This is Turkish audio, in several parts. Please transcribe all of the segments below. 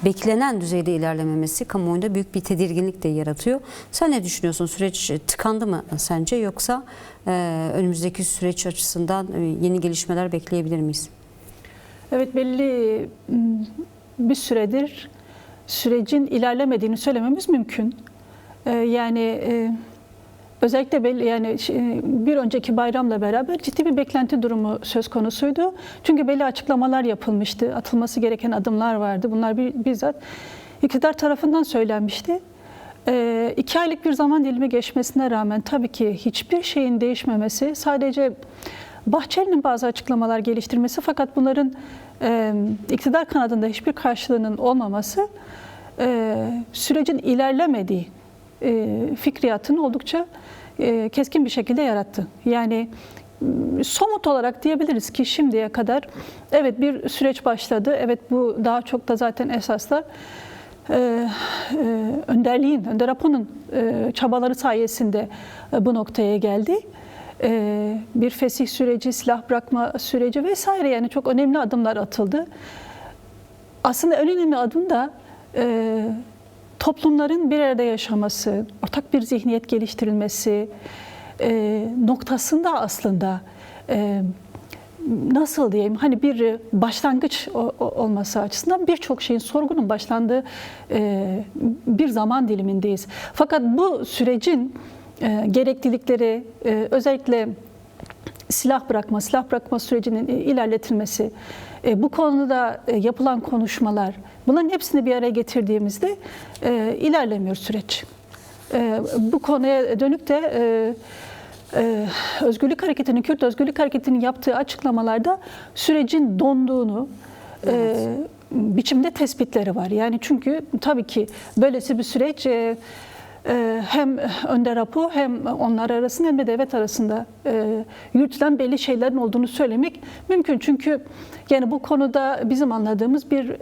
beklenen düzeyde ilerlememesi kamuoyunda büyük bir tedirginlik de yaratıyor. Sen ne düşünüyorsun? Süreç tıkandı mı sence, yoksa önümüzdeki süreç açısından yeni gelişmeler bekleyebilir miyiz? Evet, belli bir süredir sürecin ilerlemediğini söylememiz mümkün. Yani özellikle yani bir önceki bayramla beraber ciddi bir beklenti durumu söz konusuydu. Çünkü belli açıklamalar yapılmıştı. Atılması gereken adımlar vardı. Bunlar bizzat iktidar tarafından söylenmişti. 2 aylık bir zaman dilimi geçmesine rağmen tabii ki hiçbir şeyin değişmemesi, sadece Bahçeli'nin bazı açıklamalar geliştirmesi, fakat bunların iktidar kanadında hiçbir karşılığının olmaması sürecin ilerlemediği fikriyatını oldukça keskin bir şekilde yarattı. Yani somut olarak diyebiliriz ki şimdiye kadar evet bir süreç başladı. Evet, bu daha çok da zaten esasla Önder Apo'nun çabaları sayesinde bu noktaya geldi. Bir fesih süreci, silah bırakma süreci vesaire, yani çok önemli adımlar atıldı. Aslında en önemli adım da toplumların bir arada yaşaması, ortak bir zihniyet geliştirilmesi noktasında aslında nasıl diyeyim, hani bir başlangıç olması açısından birçok şeyin, sorgunun başlandığı bir zaman dilimindeyiz. Fakat bu sürecin gereklilikleri, özellikle silah bırakma sürecinin ilerletilmesi, bu konuda yapılan konuşmalar, bunların hepsini bir araya getirdiğimizde ilerlemiyor süreç. Bu konuya dönük de Özgürlük Hareketi'nin, Kürt Özgürlük Hareketi'nin yaptığı açıklamalarda sürecin donduğunu, evet, biçimde tespitleri var. Yani çünkü tabii ki böylesi bir süreç hem Önder Apo hem onlar arasında hem de devlet arasında yürütülen belli şeylerin olduğunu söylemek mümkün. Çünkü yani bu konuda bizim anladığımız bir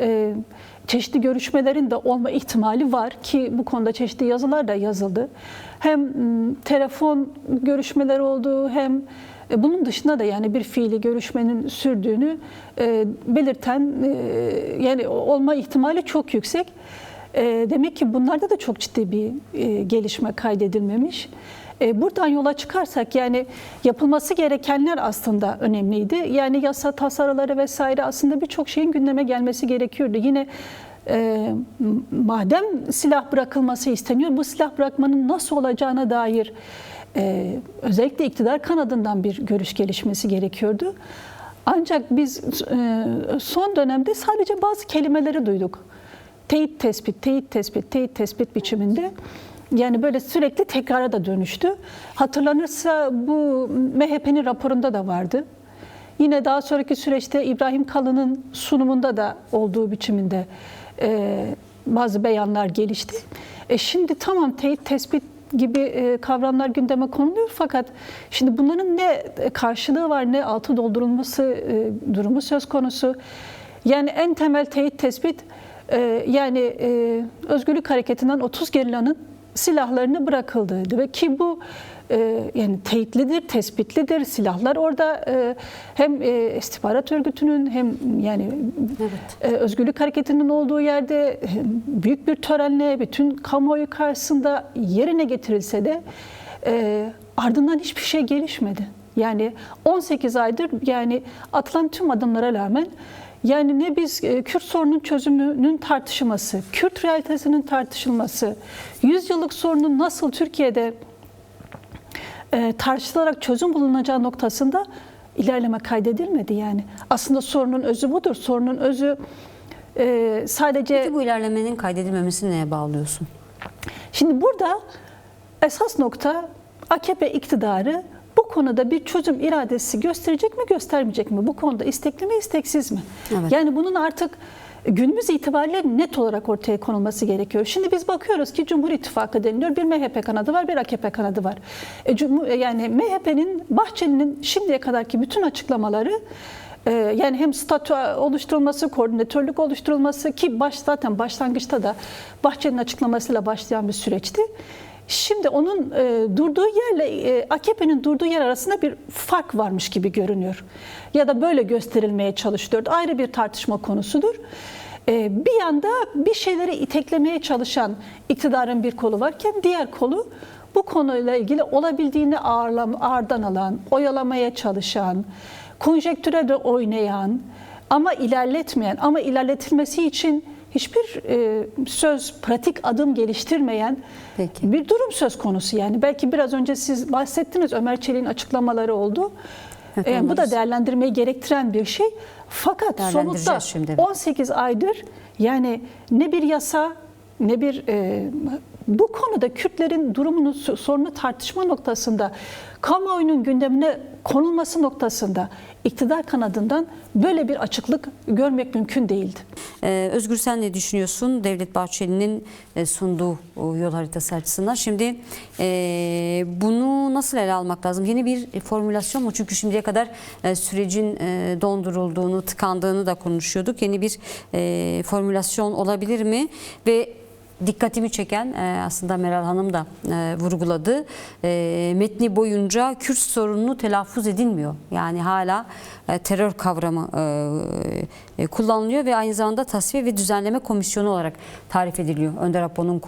çeşitli görüşmelerin de olma ihtimali var ki bu konuda çeşitli yazılar da yazıldı. Hem telefon görüşmeleri olduğu, hem bunun dışında da yani bir fiili görüşmenin sürdüğünü belirten yani olma ihtimali çok yüksek. Demek ki bunlarda da çok ciddi bir gelişme kaydedilmemiş. Buradan yola çıkarsak yani yapılması gerekenler aslında önemliydi. Yani yasa tasarıları vesaire, aslında birçok şeyin gündeme gelmesi gerekiyordu. Yine madem silah bırakılması isteniyor, bu silah bırakmanın nasıl olacağına dair özellikle iktidar kanadından bir görüş gelişmesi gerekiyordu. Ancak biz son dönemde sadece bazı kelimeleri duyduk. Teyit tespit biçiminde. Yani böyle sürekli tekrara da dönüştü. Hatırlanırsa bu MHP'nin raporunda da vardı. Yine daha sonraki süreçte İbrahim Kalın'ın sunumunda da olduğu biçiminde bazı beyanlar gelişti. Şimdi tamam, teyit tespit gibi kavramlar gündeme konuluyor, fakat şimdi bunların ne karşılığı var, ne altı doldurulması durumu söz konusu. Yani en temel teyit tespit, yani Özgürlük Hareketi'nden 30 gerillanın silahlarını bırakıldığıydı ve ki bu yani teyitlidir, tespitlidir. Silahlar orada hem istihbarat örgütünün hem yani evet, Özgürlük Hareketi'nin olduğu yerde büyük bir törenle bütün kamuoyu karşısında yerine getirilse de ardından hiçbir şey gelişmedi. Yani 18 aydır yani atılan tüm adımlara rağmen yani ne biz Kürt sorunun çözümünün tartışılması, Kürt realitesinin tartışılması, 100 yıllık sorunun nasıl Türkiye'de tartışılarak çözüm bulunacağı noktasında ilerleme kaydedilmedi yani. Aslında sorunun özü budur. Sorunun özü sadece... Peki bu ilerlemenin kaydedilmemesini neye bağlıyorsun? Şimdi burada esas nokta AKP iktidarı bu konuda bir çözüm iradesi gösterecek mi, göstermeyecek mi? Bu konuda istekli mi, isteksiz mi? Evet. Yani bunun artık günümüz itibariyle net olarak ortaya konulması gerekiyor. Şimdi biz bakıyoruz ki Cumhur İttifakı deniliyor. Bir MHP kanadı var, bir AKP kanadı var. Yani MHP'nin, Bahçeli'nin şimdiye kadarki bütün açıklamaları, yani hem statü oluşturulması, koordinatörlük oluşturulması ki zaten başlangıçta da Bahçeli'nin açıklamasıyla başlayan bir süreçti. Şimdi onun durduğu yerle AKP'nin durduğu yer arasında bir fark varmış gibi görünüyor. Ya da böyle gösterilmeye çalışılıyor. Ayrı bir tartışma konusudur. bir yanda bir şeyleri iteklemeye çalışan iktidarın bir kolu varken diğer kolu bu konuyla ilgili olabildiğini ağırdan alan, oyalamaya çalışan, konjektüre de oynayan ama ilerletmeyen, ama ilerletilmesi için hiçbir söz, pratik adım geliştirmeyen Peki. bir durum söz konusu. Yani belki biraz önce siz bahsettiniz, Ömer Çelik'in açıklamaları oldu. Evet, Bu da değerlendirmeyi gerektiren bir şey. Fakat sonuçta şimdi. 18 aydır yani ne bir yasa ne bir bu konuda Kürtlerin durumunu, sorunu tartışma noktasında, kamuoyunun gündemine konulması noktasında iktidar kanadından böyle bir açıklık görmek mümkün değildi. Özgür, sen ne düşünüyorsun Devlet Bahçeli'nin sunduğu yol haritası açısından? Şimdi bunu nasıl ele almak lazım? Yeni bir formülasyon mu? Çünkü şimdiye kadar sürecin dondurulduğunu, tıkandığını da konuşuyorduk. Yeni bir formülasyon olabilir mi? Ve dikkatimi çeken, aslında Meral Hanım da vurguladı, metni boyunca Kürt sorununu telaffuz edilmiyor. Yani hala terör kavramı kullanılıyor ve aynı zamanda tasfiye ve düzenleme komisyonu olarak tarif ediliyor. Önder Apo'nun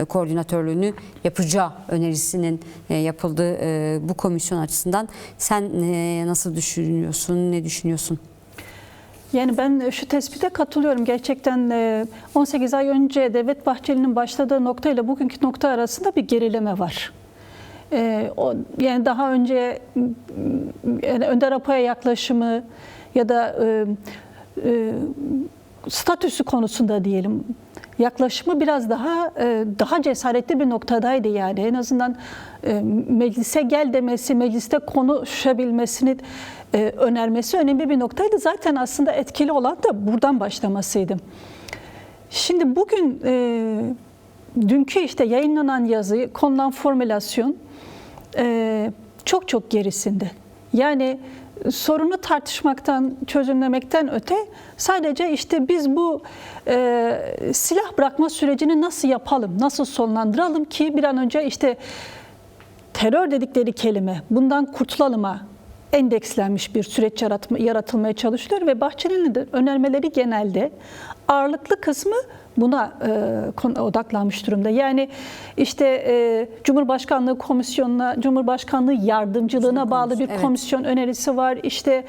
koordinatörlüğünü yapacağı önerisinin yapıldığı bu komisyon açısından sen nasıl düşünüyorsun, ne düşünüyorsun? Yani ben şu tespite katılıyorum. Gerçekten 18 ay önce Devlet Bahçeli'nin başladığı noktayla bugünkü nokta arasında bir gerileme var. Yani daha önce yani Önder Apo'ya yaklaşımı ya da statüsü konusunda diyelim yaklaşımı biraz daha cesaretli bir noktadaydı yani. En azından meclise gel demesi, mecliste konuşabilmesini önermesi önemli bir noktaydı. Zaten aslında etkili olan da buradan başlamasıydı. Şimdi bugün dünkü işte yayınlanan yazı, konulan formülasyon çok gerisinde. Yani sorunu tartışmaktan, çözümlemekten öte sadece işte biz bu silah bırakma sürecini nasıl yapalım, nasıl sonlandıralım ki bir an önce işte terör dedikleri kelime bundan kurtulalıma endekslenmiş bir süreç yaratılmaya çalışılıyor ve Bahçeli'nin de önermeleri genelde ağırlıklı kısmı buna odaklanmış durumda. Yani işte Cumhurbaşkanlığı Komisyonu'na, Cumhurbaşkanlığı Yardımcılığına bağlı bir komisyon önerisi var. İşte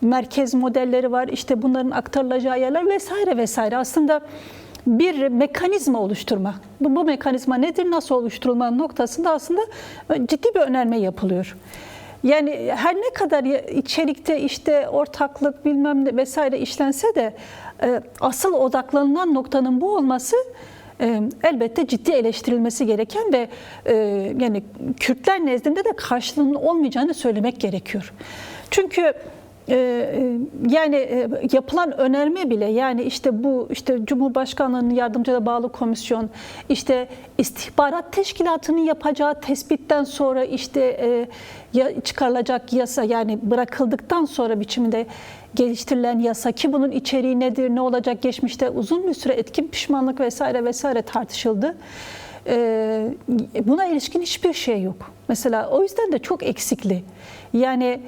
merkez modelleri var. İşte bunların aktarılacağı yerler vesaire vesaire. Aslında bir mekanizma oluşturma. Bu mekanizma nedir, nasıl oluşturulma noktasında aslında ciddi bir önerme yapılıyor. Yani her ne kadar içerikte işte ortaklık bilmem ne vesaire işlense de asıl odaklanılan noktanın bu olması elbette ciddi eleştirilmesi gereken ve yani Kürtler nezdinde de karşılığının olmayacağını söylemek gerekiyor. Çünkü yani yapılan önerme bile yani işte bu işte Cumhurbaşkanlığı'nın yardımcıya bağlı komisyon işte istihbarat teşkilatının yapacağı tespitten sonra işte çıkarılacak yasa yani bırakıldıktan sonra biçiminde geliştirilen yasa ki bunun içeriği nedir, ne olacak geçmişte uzun bir süre etkin pişmanlık vesaire vesaire tartışıldı. Buna ilişkin hiçbir şey yok. Mesela o yüzden de çok eksikli. Yani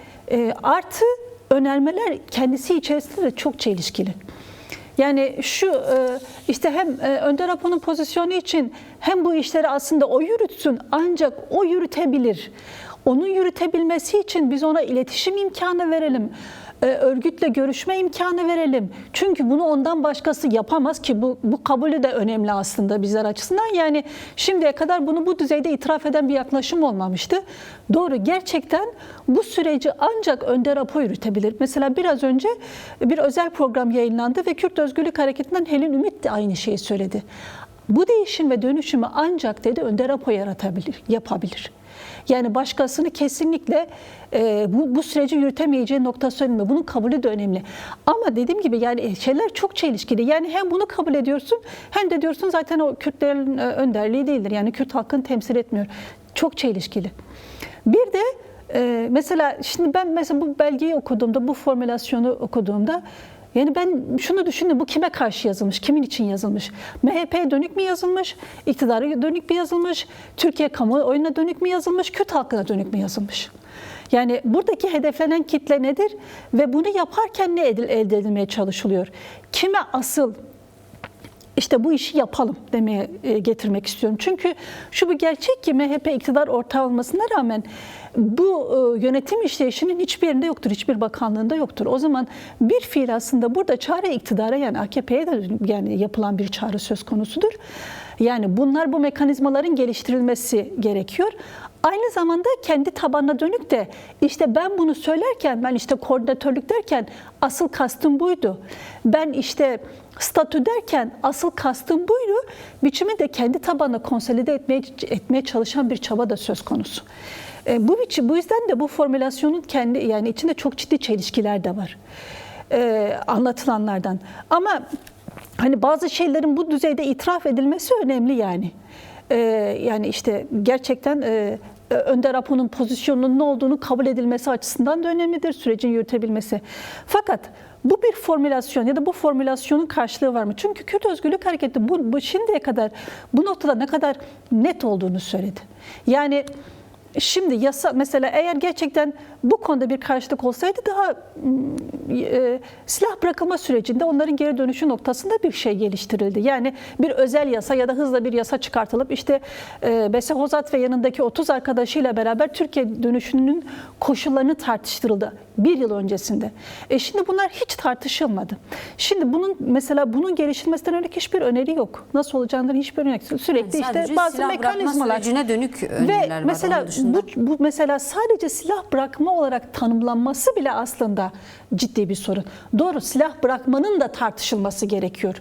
artı önermeler kendisi içerisinde de çok çelişkili. Yani şu işte hem Önder Apo'nun pozisyonu için hem bu işleri aslında o yürütsün ancak o yürütebilir. Onun yürütebilmesi için biz ona iletişim imkanı verelim. Örgütle görüşme imkanı verelim. Çünkü bunu ondan başkası yapamaz ki bu kabulü de önemli aslında bizler açısından. Yani şimdiye kadar bunu bu düzeyde itiraf eden bir yaklaşım olmamıştı. Doğru, gerçekten bu süreci ancak Önder Apo yürütebilir. Mesela biraz önce bir özel program yayınlandı ve Kürt Özgürlük Hareketi'nden Helin Ümit de aynı şeyi söyledi. Bu değişim ve dönüşümü ancak dedi Önder Apo yapabilir. Yani başkasını kesinlikle bu süreci yürütemeyeceği noktası önemli. Bunun kabulü de önemli. Ama dediğim gibi yani şeyler çok çelişkili. Yani hem bunu kabul ediyorsun hem de diyorsun zaten o Kürtlerin önderliği değildir. Yani Kürt halkını temsil etmiyor. Çok çelişkili. Bir de mesela şimdi ben mesela bu belgeyi okuduğumda, bu formülasyonu okuduğumda Yani ben şunu düşündüm, bu kime karşı yazılmış, kimin için yazılmış? MHP'ye dönük mü yazılmış, iktidara dönük mü yazılmış, Türkiye kamuoyuna dönük mü yazılmış, Kürt halkına dönük mü yazılmış? Yani buradaki hedeflenen kitle nedir ve bunu yaparken ne elde edilmeye çalışılıyor? Kime asıl İşte bu işi yapalım demeye getirmek istiyorum. Çünkü bu gerçek ki MHP iktidar ortağı olmasına rağmen bu yönetim işleyişinin hiçbir yerinde yoktur, hiçbir bakanlığında yoktur. O zaman bir fiil aslında burada çağrı iktidara, yani AKP'ye de yani yapılan bir çağrı söz konusudur. Yani bu mekanizmaların geliştirilmesi gerekiyor. Aynı zamanda kendi tabanına dönük de işte ben bunu söylerken, ben işte koordinatörlük derken asıl kastım buydu. Ben işte statü derken asıl kastım buydu. Biçimi de kendi tabanına konsolide etmeye çalışan bir çaba da söz konusu. Bu yüzden de bu formülasyonun yani içinde çok ciddi çelişkiler de var anlatılanlardan. Ama hani bazı şeylerin bu düzeyde itiraf edilmesi önemli yani. Yani işte gerçekten Önder Apo'nun pozisyonunun ne olduğunu kabul edilmesi açısından da önemlidir, sürecin yürütebilmesi. Fakat bu bir formülasyon ya da bu formülasyonun karşılığı var mı? Çünkü Kürt Özgürlük Hareketi bu şimdiye kadar bu noktada ne kadar net olduğunu söyledi. Yani şimdi yasa mesela eğer gerçekten bu konuda bir karşılık olsaydı daha silah bırakılma sürecinde onların geri dönüşü noktasında bir şey geliştirildi. Yani bir özel yasa ya da hızla bir yasa çıkartılıp işte Bese Hozat ve yanındaki 30 arkadaşıyla beraber Türkiye dönüşünün koşullarını tartıştırıldı bir yıl öncesinde. Şimdi bunlar hiç tartışılmadı. Şimdi bunun geliştirilmesinden örnek hiçbir öneri yok. Nasıl olacağından hiçbir örnek yok. Sürekli yani işte bazı mekanizmalar sürecine dönük öneriler ve mesela var. bu mesela sadece silah bırakma olarak tanımlanması bile aslında ciddi bir sorun. Doğru, silah bırakmanın da tartışılması gerekiyor.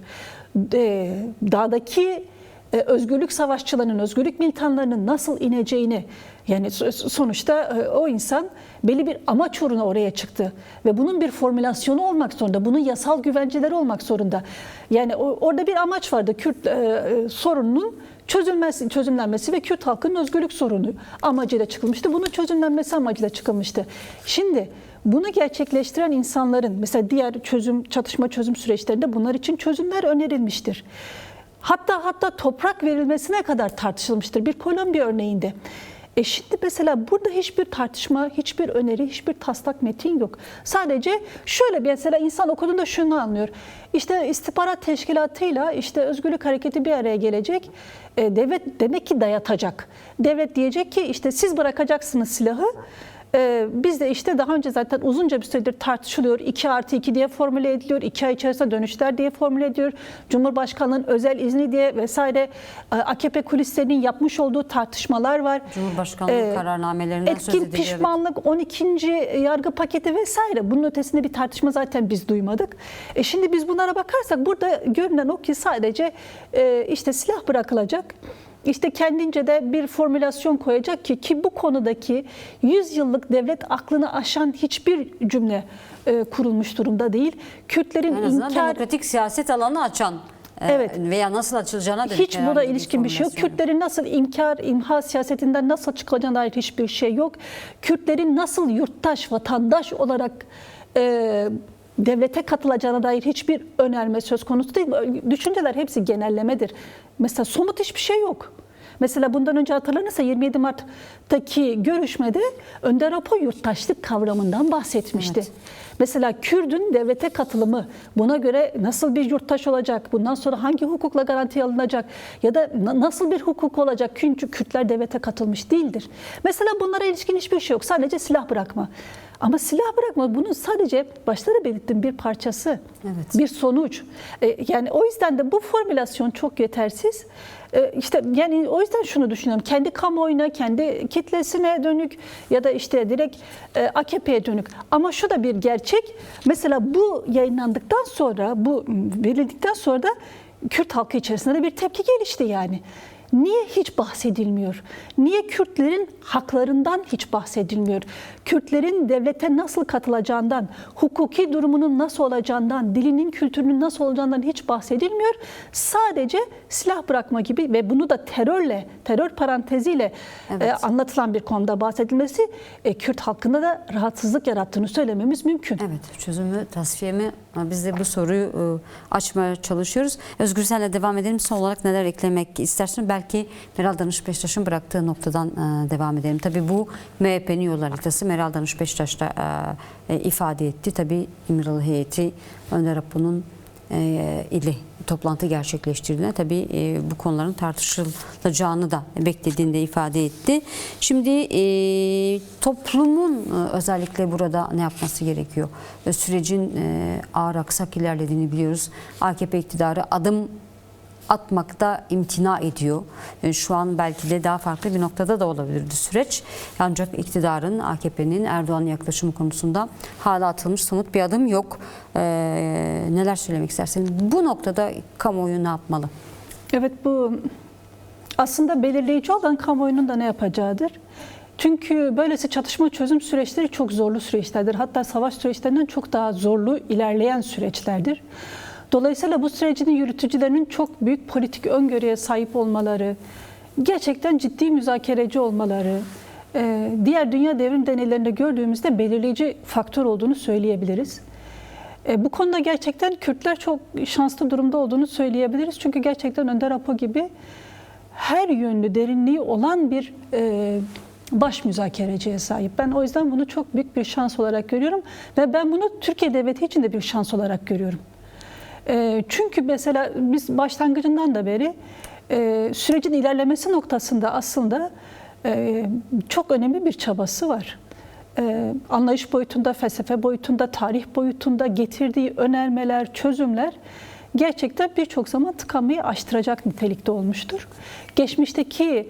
Dağdaki özgürlük savaşçılarının, özgürlük militanlarının nasıl ineceğini, yani sonuçta o insan belli bir amaç uğruna oraya çıktı ve bunun bir formülasyonu olmak zorunda, bunun yasal güvenceleri olmak zorunda. Yani orada bir amaç vardı, Kürt sorununun çözümlenmesi ve Kürt halkının özgürlük sorunu amacıyla çıkılmıştı. Bunun çözümlenmesi amacıyla çıkılmıştı. Şimdi bunu gerçekleştiren insanların mesela diğer çatışma çözüm süreçlerinde bunlar için çözümler önerilmiştir. Hatta toprak verilmesine kadar tartışılmıştır bir Kolombiya örneğinde. Şimdi mesela burada hiçbir tartışma, hiçbir öneri, hiçbir taslak metin yok. Sadece şöyle mesela insan okuduğunda şunu anlıyor. İşte istihbarat teşkilatıyla işte Özgürlük Hareketi bir araya gelecek. Devlet demek ki dayatacak. Devlet diyecek ki işte siz bırakacaksınız silahı. Biz de işte daha önce zaten uzunca bir süredir tartışılıyor. 2+2 diye formüle ediliyor. 2 ay içerisinde dönüşler diye formüle ediliyor. Cumhurbaşkanlığının özel izni diye vesaire AKP kulislerinin yapmış olduğu tartışmalar var. Cumhurbaşkanlığı kararnamelerinden söz ediliyor. Etkin pişmanlık, 12. yargı paketi vesaire. Bunun ötesinde bir tartışma zaten biz duymadık. Şimdi biz bunlara bakarsak burada görünen o ki sadece işte silah bırakılacak. İşte kendince de bir formülasyon koyacak ki bu konudaki 100 yıllık devlet aklını aşan hiçbir cümle kurulmuş durumda değil. Kürtlerin en azından demokratik siyaset alanı açan veya nasıl açılacağına dönük hiç buna ilişkin bir şey yok. Kürtlerin nasıl imha siyasetinden nasıl çıkacağına dair hiçbir şey yok. Kürtlerin nasıl yurttaş, vatandaş olarak devlete katılacağına dair hiçbir önerme söz konusu değil. Düşünceler hepsi genellemedir. Mesela somut hiçbir şey yok. Mesela bundan önce hatırlanırsa 27 Mart'taki görüşmede Önder Apo yurttaşlık kavramından bahsetmişti. Evet. Mesela Kürt'ün devlete katılımı, buna göre nasıl bir yurttaş olacak, bundan sonra hangi hukukla garanti alınacak ya da nasıl bir hukuk olacak, çünkü Kürtler devlete katılmış değildir. Mesela bunlara ilişkin hiçbir şey yok, sadece silah bırakma. Ama silah bırakma bunun sadece başta da belirttiğim bir parçası, bir sonuç. Yani o yüzden de bu formülasyon çok yetersiz. İşte yani o yüzden şunu düşünüyorum. Kendi kamuoyuna, kendi kitlesine dönük ya da işte direkt AKP'ye dönük. Ama şu da bir gerçek. Mesela bu yayınlandıktan sonra, bu verildikten sonra da Kürt halkı içerisinde de bir tepki gelişti yani. Niye hiç bahsedilmiyor? Niye Kürtlerin haklarından hiç bahsedilmiyor? Kürtlerin devlete nasıl katılacağından, hukuki durumunun nasıl olacağından, dilinin, kültürünün nasıl olacağından hiç bahsedilmiyor. Sadece silah bırakma gibi ve bunu da terörle, terör paranteziyle anlatılan bir konuda bahsedilmesi Kürt halkında da rahatsızlık yarattığını söylememiz mümkün. Evet, çözümü, tasfiyemi, biz de bu soruyu açmaya çalışıyoruz. Özgür, senle devam edelim. Son olarak neler eklemek istersin? Belki Meral Danış Beştaş'ın bıraktığı noktadan devam edelim. Tabii bu MHP'nin yol haritası. Meral Danış Beştaş da ifade etti. Tabii İmralı heyeti Önder Apo'nun ile toplantı gerçekleştirdiğine, tabii bu konuların tartışılacağını da beklediğini de ifade etti. Şimdi toplumun özellikle burada ne yapması gerekiyor? Sürecin ağır aksak ilerlediğini biliyoruz. AKP iktidarı adım atmakta imtina ediyor. Şu an belki de daha farklı bir noktada da olabilirdi süreç. Ancak iktidarın, AKP'nin Erdoğan'ın yaklaşımı konusunda hala atılmış somut bir adım yok. Neler söylemek istersin? Bu noktada kamuoyu ne yapmalı? Evet, bu aslında belirleyici olan kamuoyunun da ne yapacağıdır. Çünkü böylesi çatışma çözüm süreçleri çok zorlu süreçlerdir. Hatta savaş süreçlerinden çok daha zorlu ilerleyen süreçlerdir. Dolayısıyla bu sürecin yürütücülerinin çok büyük politik öngörüye sahip olmaları, gerçekten ciddi müzakereci olmaları, diğer dünya devrim deneylerinde gördüğümüzde belirleyici faktör olduğunu söyleyebiliriz. Bu konuda gerçekten Kürtler çok şanslı durumda olduğunu söyleyebiliriz. Çünkü gerçekten Önder Apo gibi her yönlü derinliği olan bir baş müzakereciye sahip. Ben o yüzden bunu çok büyük bir şans olarak görüyorum ve ben bunu Türkiye Devleti için de bir şans olarak görüyorum. Çünkü mesela biz başlangıcından da beri sürecin ilerlemesi noktasında aslında çok önemli bir çabası var. Anlayış boyutunda, felsefe boyutunda, tarih boyutunda getirdiği önermeler, çözümler gerçekten birçok zaman tıkanmayı aştıracak nitelikte olmuştur. Geçmişteki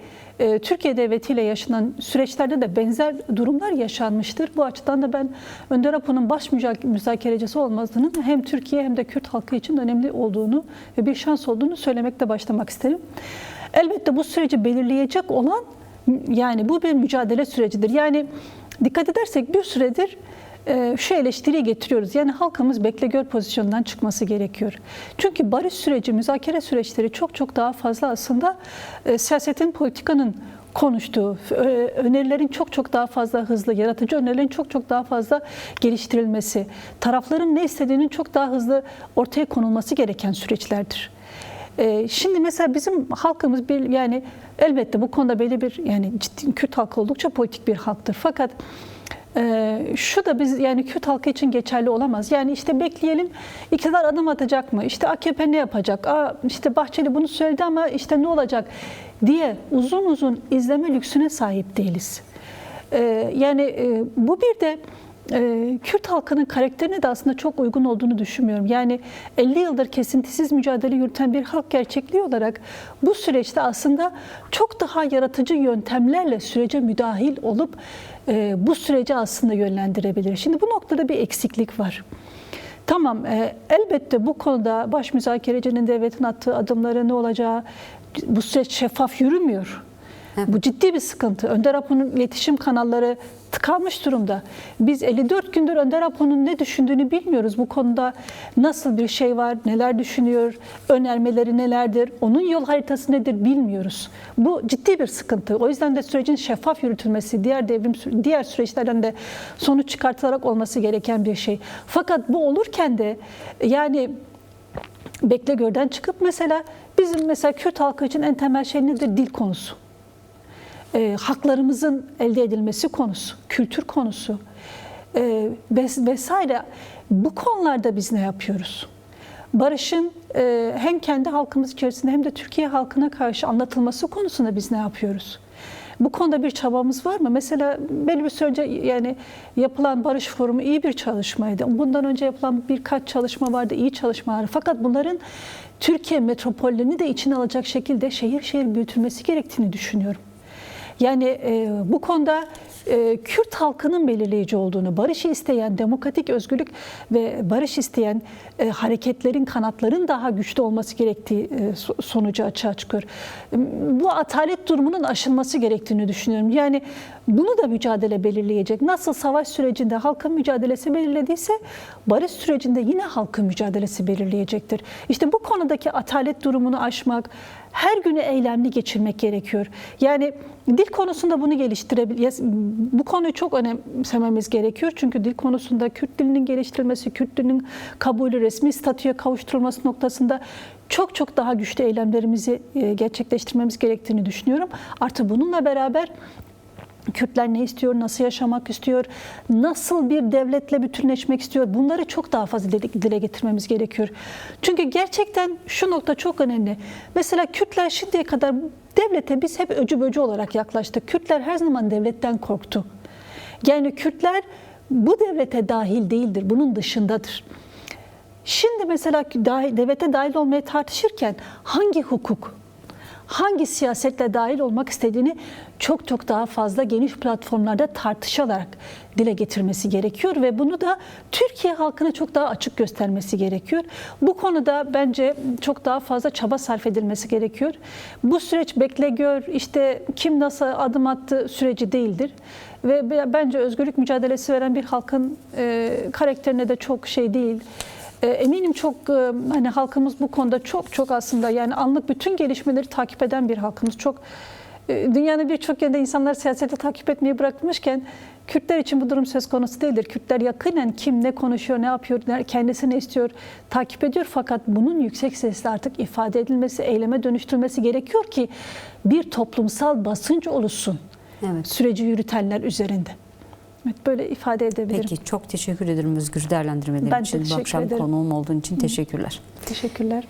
Türkiye Devleti ile yaşanan süreçlerde de benzer durumlar yaşanmıştır. Bu açıdan da ben Önder Apo'nun baş müzakerecisi olmasının hem Türkiye hem de Kürt halkı için önemli olduğunu ve bir şans olduğunu söylemekle başlamak isterim. Elbette bu süreci belirleyecek olan, yani bu bir mücadele sürecidir. Yani dikkat edersek bir süredir şu eleştiriyi getiriyoruz. Yani halkımız bekle gör pozisyonundan çıkması gerekiyor. Çünkü barış süreci, müzakere süreçleri çok daha fazla aslında siyasetin, politikanın konuştuğu, önerilerin çok daha fazla hızlı, yaratıcı önerilerin çok daha fazla geliştirilmesi, tarafların ne istediğinin çok daha hızlı ortaya konulması gereken süreçlerdir. Şimdi mesela bizim halkımız yani elbette bu konuda belli bir, yani ciddi Kürt halkı oldukça politik bir halktır. Fakat şu da biz, yani Kürt halkı için geçerli olamaz. Yani işte bekleyelim, iktidar adım atacak mı? İşte AKP ne yapacak? İşte Bahçeli bunu söyledi ama işte ne olacak diye uzun izleme lüksüne sahip değiliz. Yani bu bir de Kürt halkının karakterine de aslında çok uygun olduğunu düşünmüyorum. Yani 50 yıldır kesintisiz mücadele yürüten bir halk gerçekliği olarak bu süreçte aslında çok daha yaratıcı yöntemlerle sürece müdahil olup bu süreci aslında yönlendirebilir. Şimdi bu noktada bir eksiklik var. Tamam, elbette bu konuda baş müzakerecinin, devletin attığı adımları ne olacağı, bu süreç şeffaf yürümüyor. Evet. Bu ciddi bir sıkıntı. Önder Apo'nun iletişim kanalları tıkanmış durumda. Biz 54 gündür Önder Apo'nun ne düşündüğünü bilmiyoruz. Bu konuda nasıl bir şey var, neler düşünüyor, önermeleri nelerdir, onun yol haritası nedir bilmiyoruz. Bu ciddi bir sıkıntı. O yüzden de sürecin şeffaf yürütülmesi, diğer süreçlerden de sonuç çıkartılarak olması gereken bir şey. Fakat bu olurken de yani bekle görden çıkıp bizim Kürt halkı için en temel şey nedir? Dil konusu. Haklarımızın elde edilmesi konusu, kültür konusu vesaire. Bu konularda biz ne yapıyoruz? Barışın hem kendi halkımız içerisinde hem de Türkiye halkına karşı anlatılması konusunda biz ne yapıyoruz? Bu konuda bir çabamız var mı? Mesela belli bir süre önce yani yapılan Barış Forumu iyi bir çalışmaydı. Bundan önce yapılan birkaç çalışma vardı, iyi çalışmalar. Fakat bunların Türkiye metropollerini de içine alacak şekilde şehir şehir büyütülmesi gerektiğini düşünüyorum. Yani bu konuda Kürt halkının belirleyici olduğunu, barışı isteyen, demokratik özgürlük ve barış isteyen hareketlerin, kanatların daha güçlü olması gerektiği sonucu açığa çıkıyor. Bu atalet durumunun aşılması gerektiğini düşünüyorum. Yani bunu da mücadele belirleyecek. Nasıl savaş sürecinde halkın mücadelesi belirlediyse barış sürecinde yine halkın mücadelesi belirleyecektir. İşte bu konudaki atalet durumunu aşmak, her günü eylemli geçirmek gerekiyor. Yani dil konusunda bunu geliştirebiliriz. Bu konuyu çok önemsememiz gerekiyor. Çünkü dil konusunda Kürt dilinin geliştirilmesi, Kürt dilinin kabulü, resmi statüye kavuşturulması noktasında çok daha güçlü eylemlerimizi gerçekleştirmemiz gerektiğini düşünüyorum. Artı bununla beraber Kürtler ne istiyor, nasıl yaşamak istiyor, nasıl bir devletle bütünleşmek istiyor, bunları çok daha fazla dile getirmemiz gerekiyor. Çünkü gerçekten şu nokta çok önemli. Mesela Kürtler şimdiye kadar devlete biz hep öcü böcü olarak yaklaştık. Kürtler her zaman devletten korktu. Yani Kürtler bu devlete dahil değildir, bunun dışındadır. Şimdi mesela devlete dahil olmaya tartışırken hangi hukuk, hangi siyasetle dahil olmak istediğini çok daha fazla geniş platformlarda tartışarak dile getirmesi gerekiyor ve bunu da Türkiye halkına çok daha açık göstermesi gerekiyor. Bu konuda bence çok daha fazla çaba sarf edilmesi gerekiyor. Bu süreç bekle gör, işte kim nasıl adım attı süreci değildir. Ve bence özgürlük mücadelesi veren bir halkın karakterine de çok şey değil. Eminim çok hani halkımız bu konuda çok aslında yani anlık bütün gelişmeleri takip eden bir halkımız. Çok dünyanın birçok yerinde insanlar siyaseti takip etmeyi bırakmışken Kürtler için bu durum söz konusu değildir. Kürtler yakinen kim ne konuşuyor, ne yapıyor, kendisi ne istiyor takip ediyor. Fakat bunun yüksek sesle artık ifade edilmesi, eyleme dönüştürülmesi gerekiyor ki bir toplumsal basınç oluşsun süreci yürütenler üzerinde. Evet, böyle ifade edebilirim. Peki, çok teşekkür ederim Özgür değerlendirmelerin için. Bu akşam konuğum olduğun için teşekkürler. Teşekkürler.